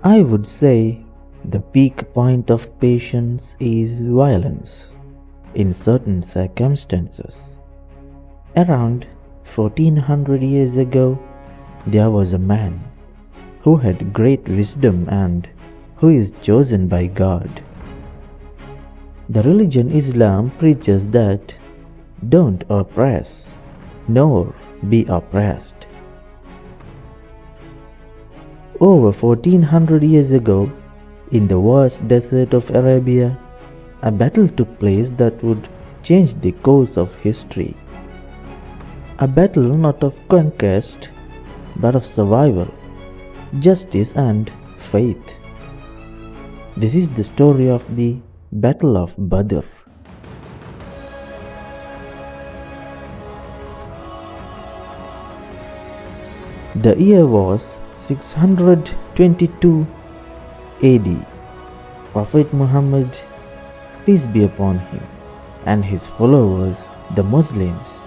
I would say the peak point of patience is violence in certain circumstances. Around 1400 years ago, there was a man who had great wisdom and who is chosen by God. The religion Islam preaches that don't oppress, nor be oppressed. Over 1400 years ago, in the vast desert of Arabia, a battle took place that would change the course of history. A battle not of conquest, but of survival, justice and faith. This is the story of the Battle of Badr. The year was 622 AD. Prophet Muhammad, peace be upon him, and his followers, the Muslims,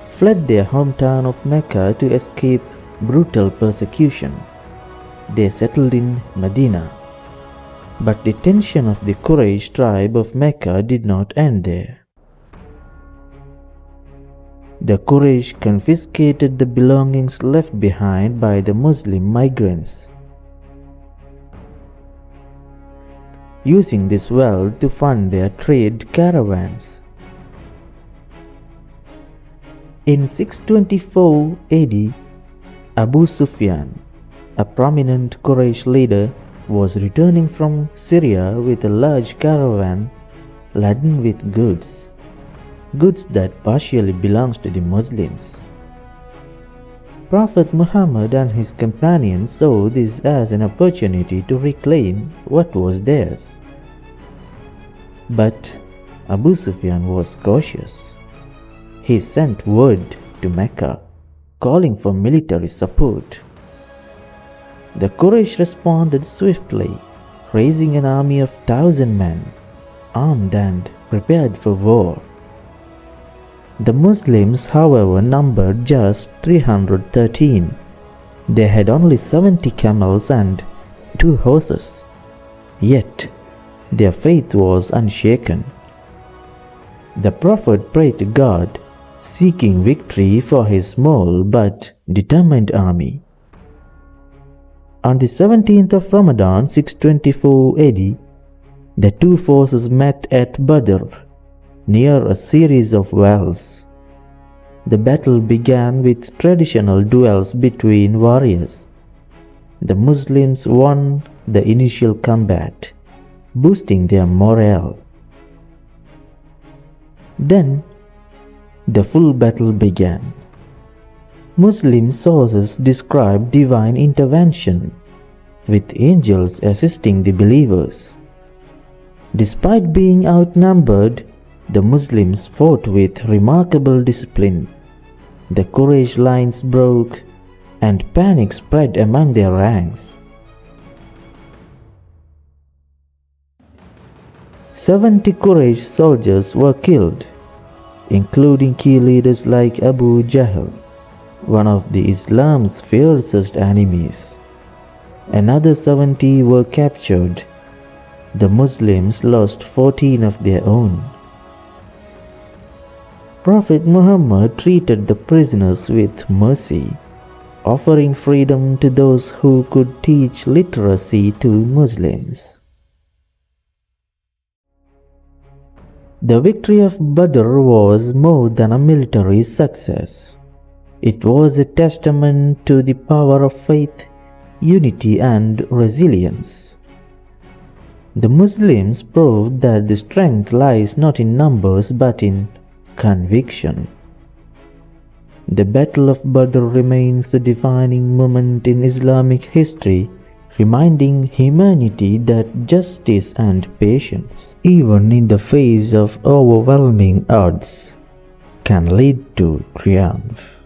fled their hometown of Mecca to escape brutal persecution. They settled in Medina. But the tension of the Quraysh tribe of Mecca did not end there. The Quraysh confiscated the belongings left behind by the Muslim migrants, using this wealth to fund their trade caravans. In 624 AD, Abu Sufyan, a prominent Quraysh leader, was returning from Syria with a large caravan laden with goods that partially belongs to the Muslims. Prophet Muhammad and his companions saw this as an opportunity to reclaim what was theirs. But Abu Sufyan was cautious. He sent word to Mecca, calling for military support. The Quraysh responded swiftly, raising an army of 1,000 men, armed and prepared for war. The Muslims, however, numbered just 313. They had only 70 camels and 2 horses. Yet, their faith was unshaken. The Prophet prayed to God, seeking victory for his small but determined army. On the 17th of Ramadan, 624 AD, the two forces met at Badr, near a series of wells. The battle began with traditional duels between warriors. The Muslims won the initial combat, boosting their morale. Then, the full battle began. Muslim sources describe divine intervention, with angels assisting the believers. Despite being outnumbered, the Muslims fought with remarkable discipline. The Quraysh lines broke, and panic spread among their ranks. 70 Quraysh soldiers were killed, including key leaders like Abu Jahl, one of the Islam's fiercest enemies. Another 70 were captured. The Muslims lost 14 of their own. Prophet Muhammad treated the prisoners with mercy, offering freedom to those who could teach literacy to Muslims. The victory of Badr was more than a military success. It was a testament to the power of faith, unity, and resilience. The Muslims proved that the strength lies not in numbers but in conviction. The Battle of Badr remains a defining moment in Islamic history, reminding humanity that justice and patience, even in the face of overwhelming odds, can lead to triumph.